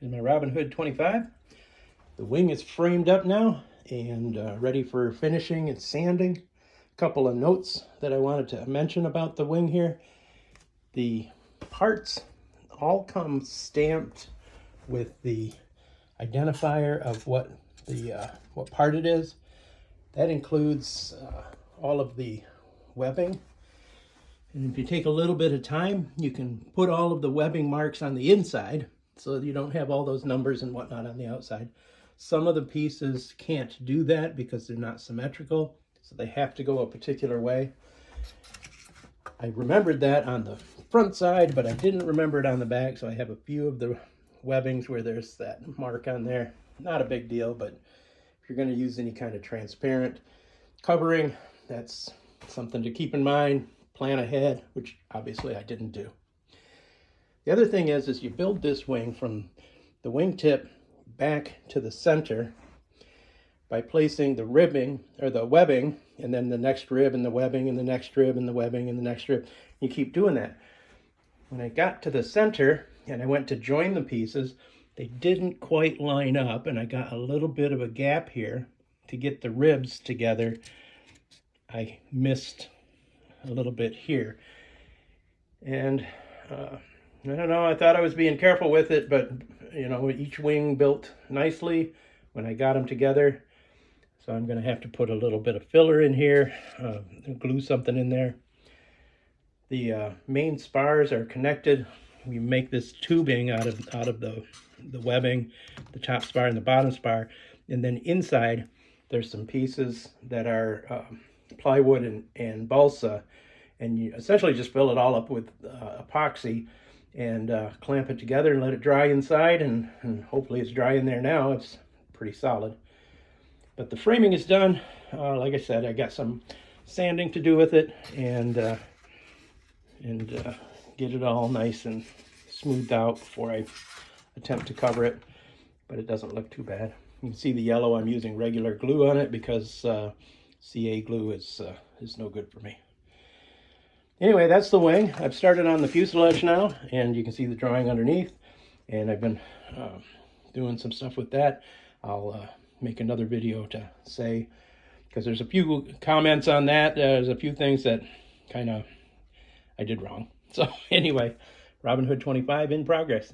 in my Robinhood 25. The wing is framed up now and ready for finishing and sanding. A couple of notes that I wanted to mention about the wing here. The parts all come stamped with the identifier of what part it is. That includes all of the webbing. And if you take a little bit of time, you can put all of the webbing marks on the inside so that you don't have all those numbers and whatnot on the outside. Some of the pieces can't do that because they're not symmetrical, so they have to go a particular way. I remembered that on the front side, but I didn't remember it on the back, so I have a few of the webbings where there's that mark on there. Not a big deal, but if you're going to use any kind of transparent covering, that's something to keep in mind. Plan ahead, which obviously I didn't do. The other thing is you build this wing from the wingtip back to the center by placing the ribbing or the webbing, and then the next rib and the webbing and the next rib and the webbing and the next rib. You keep doing that. When I got to the center and I went to join the pieces, they didn't quite line up, and I got a little bit of a gap here to get the ribs together. I missed a little bit here, and I don't know, I thought I was being careful with it, but you know, each wing built nicely when I got them together, so I'm going to have to put a little bit of filler in here, glue something in there. The main spars are connected. We make this tubing out of the webbing, the top spar and the bottom spar, and then inside there's some pieces that are plywood and balsa, and you essentially just fill it all up with epoxy and clamp it together and let it dry inside, and hopefully it's dry in there now. It's pretty solid. But the framing is done. Like I said, I got some sanding to do with it, and get it all nice and smoothed out before I attempt to cover it, but it doesn't look too bad. You can see the yellow. I'm using regular glue on it because CA glue is no good for me. Anyway, that's the wing. I've started on the fuselage now, and you can see the drawing underneath, and I've been doing some stuff with that. I'll make another video to say, because there's a few comments on that. There's a few things that kind of I did wrong. So anyway, Robinhood 25 in progress.